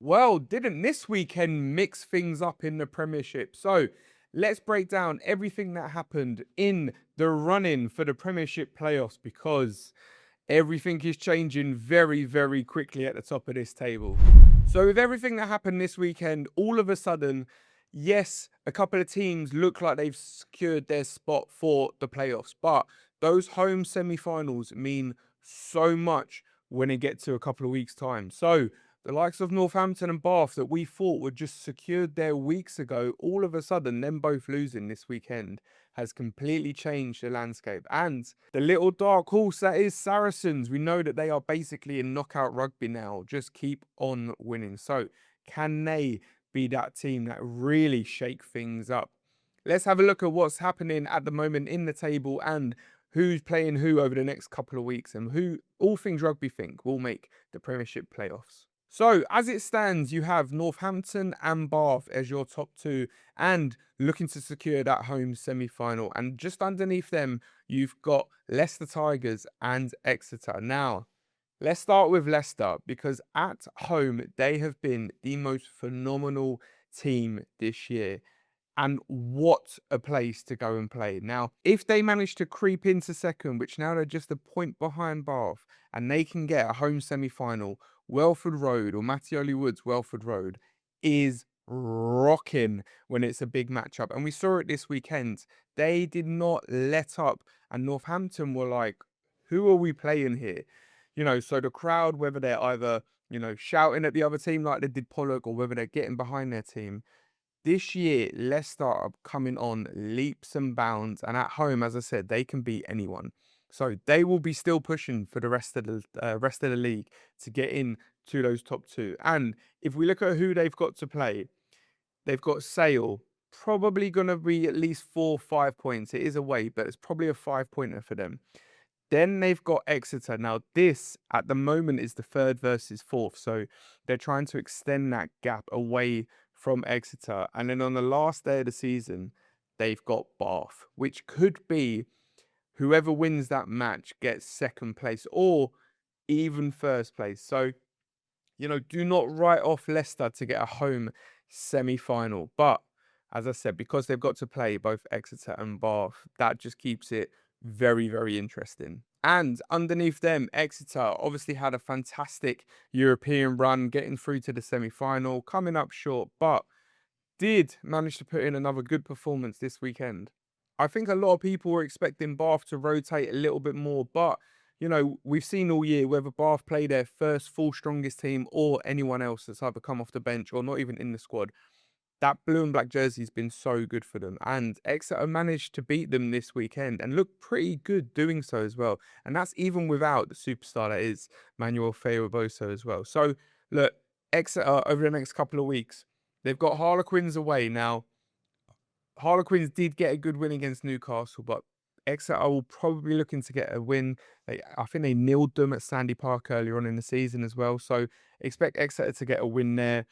Well, didn't this weekend mix things up in the Premiership? So let's break down everything that happened in the run-in for the Premiership playoffs because everything is changing very, very quickly at the top of this table. So with everything that happened this weekend, all of a sudden, yes, a couple of teams look like they've secured their spot for the playoffs, but those home semi-finals mean so much when it gets to a couple of weeks' time. So the likes of Northampton and Bath that we thought were just secured there weeks ago, all of a sudden, them both losing this weekend has completely changed the landscape. And the little dark horse that is Saracens, we know that they are basically in knockout rugby now. Just keep on winning. So can they be that team that really shake things up? Let's have a look at what's happening at the moment in the table and who's playing who over the next couple of weeks and who all things rugby think will make the Premiership playoffs. So, as it stands, you have Northampton and Bath as your top two and looking to secure that home semi final. And just underneath them, you've got Leicester Tigers and Exeter. Now, let's start with Leicester because at home, they have been the most phenomenal team this year. And what a place to go and play. Now, if they manage to creep into second, which now they're just a point behind Bath, and they can get a home semi-final, Welford Road or Mattioli Woods Welford Road is rocking when it's a big matchup. And we saw it this weekend. They did not let up, and Northampton were like, who are we playing here? So the crowd, whether they're either, shouting at the other team like they did Pollock, or whether they're getting behind their team, this year, Leicester are coming on leaps and bounds, and at home, as I said, they can beat anyone. So they will be still pushing for the rest of the league to get in to those top two. And if we look at who they've got to play, they've got Sale, probably going to be at least 4 or 5 points. It is away, but it's probably a 5 pointer for them. Then they've got Exeter. Now, this at the moment is the third versus fourth. So they're trying to extend that gap away from Exeter. And then on the last day of the season, they've got Bath, which could be whoever wins that match gets second place or even first place. So, do not write off Leicester to get a home semi-final. But as I said, because they've got to play both Exeter and Bath, that just keeps it very, very interesting. And underneath them, Exeter obviously had a fantastic European run, getting through to the semi-final, coming up short, but did manage to put in another good performance this weekend. I think a lot of people were expecting Bath to rotate a little bit more, but we've seen all year whether Bath play their first full strongest team or anyone else that's either come off the bench or not even in the squad, that blue and black jersey has been so good for them. And Exeter managed to beat them this weekend and look pretty good doing so as well. And that's even without the superstar that is Manuel Feoboso as well. So, look, Exeter over the next couple of weeks, they've got Harlequins away. Now, Harlequins did get a good win against Newcastle, but Exeter will probably be looking to get a win. I think they nilled them at Sandy Park earlier on in the season as well. So expect Exeter to get a win there.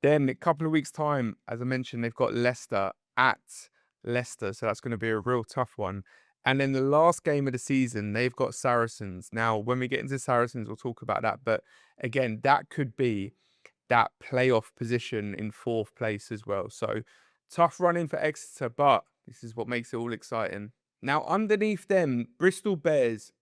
Then a couple of weeks' time, as I mentioned, they've got Leicester at Leicester. So that's going to be a real tough one. And then the last game of the season, they've got Saracens. Now, when we get into Saracens, we'll talk about that. But again, that could be that playoff position in fourth place as well. So tough running for Exeter, but this is what makes it all exciting. Now, underneath them, Bristol Bears,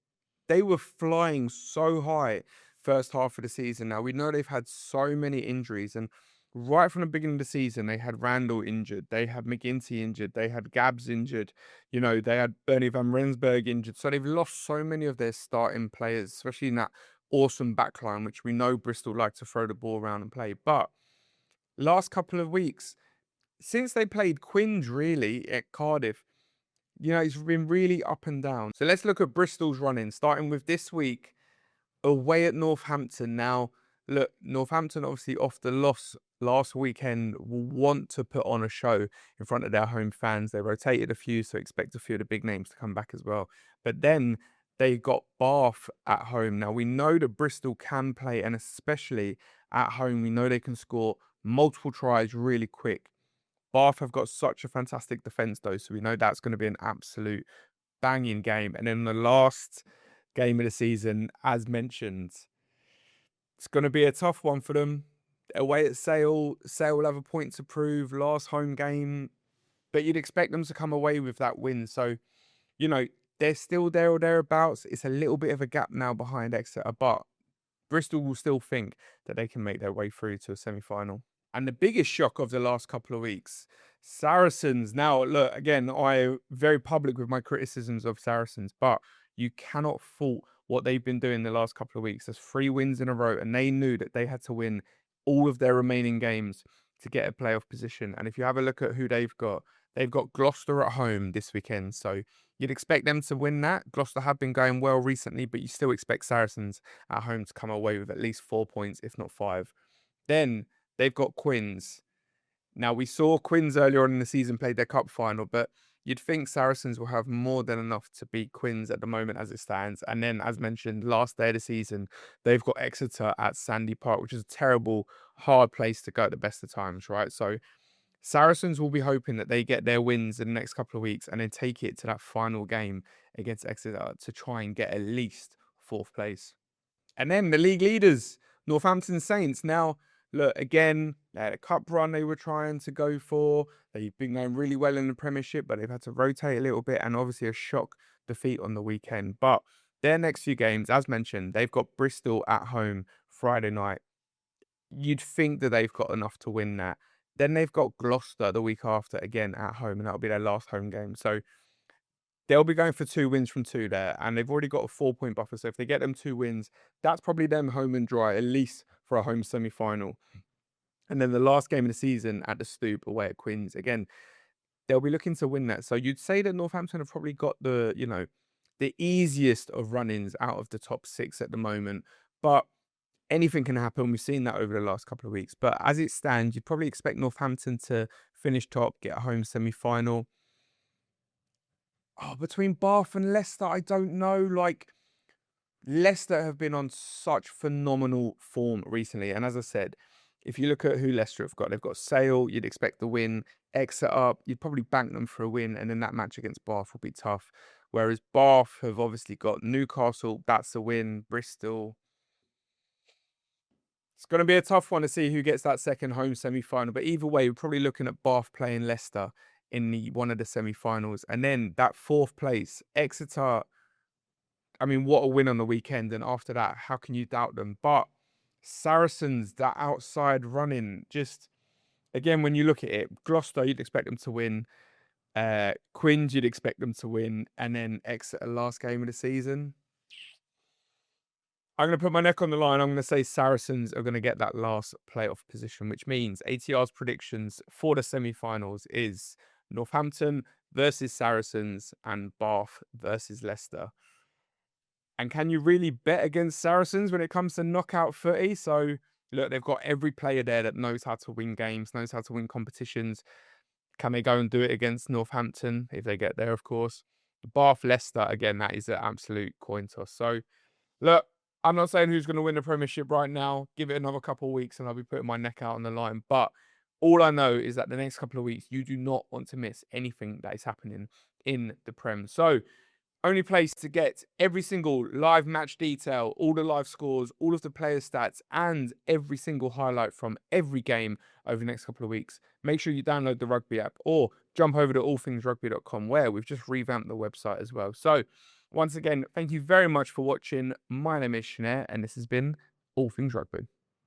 they were flying so high first half of the season. Now, we know they've had so many injuries, and right from the beginning of the season, they had Randall injured, they had McGinty injured, they had Gabbs injured, they had Bernie van Rensburg injured. So they've lost so many of their starting players, especially in that awesome backline, which we know Bristol like to throw the ball around and play. But last couple of weeks, since they played Quinns really at Cardiff, it's been really up and down. So let's look at Bristol's running, starting with this week away at Northampton. Now, look, Northampton obviously off the loss last weekend will want to put on a show in front of their home fans. They rotated a few, so expect a few of the big names to come back as well. But then they got Bath at home. Now, we know that Bristol can play, and especially at home, we know they can score multiple tries really quick. Bath have got such a fantastic defence though, so we know that's going to be an absolute banging game. And then the last game of the season, as mentioned, it's going to be a tough one for them. away at Sale. Sale will have a point to prove, last home game, but you'd expect them to come away with that win. So, you know, they're still there or thereabouts. It's a little bit of a gap now behind Exeter, but Bristol will still think that they can make their way through to a semi-final. And the biggest shock of the last couple of weeks, Saracens. Now, look, again, I'm very public with my criticisms of Saracens, but you cannot fault what they've been doing the last couple of weeks. There's 3 wins in a row, and they knew that they had to win all of their remaining games to get a playoff position. And if you have a look at who they've got Gloucester at home this weekend. So you'd expect them to win that. Gloucester have been going well recently, but you still expect Saracens at home to come away with at least 4 points, if not 5. Then they've got Quins. Now, we saw Quins earlier on in the season played their cup final, but you'd think Saracens will have more than enough to beat Quins at the moment as it stands. And then, as mentioned, last day of the season, they've got Exeter at Sandy Park, which is a terrible, hard place to go at the best of times, right? So Saracens will be hoping that they get their wins in the next couple of weeks and then take it to that final game against Exeter to try and get at least 4th place. And then the league leaders, Northampton Saints. Now, look, again, they had a cup run they were trying to go for. They've been going really well in the Premiership, but they've had to rotate a little bit, and obviously a shock defeat on the weekend. But their next few games, as mentioned, they've got Bristol at home Friday night. You'd think that they've got enough to win that. Then they've got Gloucester the week after, again at home, and that'll be their last home game. So they'll be going for 2 wins from 2 there, and they've already got a 4-point buffer. So if they get them 2 wins, that's probably them home and dry, at least for a home semi-final. And then the last game of the season at the Stoop away at Quins. Again, they'll be looking to win that. So you'd say that Northampton have probably got the easiest of run-ins out of the top 6 at the moment. But anything can happen. We've seen that over the last couple of weeks. But as it stands, you'd probably expect Northampton to finish top, get a home semi-final. Between Bath and Leicester, I don't know. Like, Leicester have been on such phenomenal form recently. And as I said, if you look at who Leicester have got, they've got Sale, you'd expect the win. Exeter, you'd probably bank them for a win. And then that match against Bath will be tough. Whereas Bath have obviously got Newcastle, that's a win. Bristol. It's going to be a tough one to see who gets that second home semi-final. But either way, we're probably looking at Bath playing Leicester in one of the semi-finals. And then that 4th place, Exeter. I mean, what a win on the weekend. And after that, how can you doubt them? But Saracens, that outside running, just, again, when you look at it, Gloucester, you'd expect them to win. Quins, you'd expect them to win. And then Exeter, last game of the season. I'm going to put my neck on the line. I'm going to say Saracens are going to get that last playoff position, which means ATR's predictions for the semi-finals is Northampton versus Saracens and Bath versus Leicester. And can you really bet against Saracens when it comes to knockout footy? So, look, they've got every player there that knows how to win games, knows how to win competitions. Can they go and do it against Northampton if they get there, of course? Bath, Leicester, again, that is an absolute coin toss. So, look, I'm not saying who's going to win the Premiership right now. Give it another couple of weeks and I'll be putting my neck out on the line. But all I know is that the next couple of weeks, you do not want to miss anything that is happening in the Prem. So, only place to get every single live match detail, all the live scores, all of the player stats, and every single highlight from every game over the next couple of weeks. Make sure you download the Rugby app or jump over to allthingsrugby.com, where we've just revamped the website as well. So, once again, thank you very much for watching. My name is Shanair, and this has been All Things Rugby.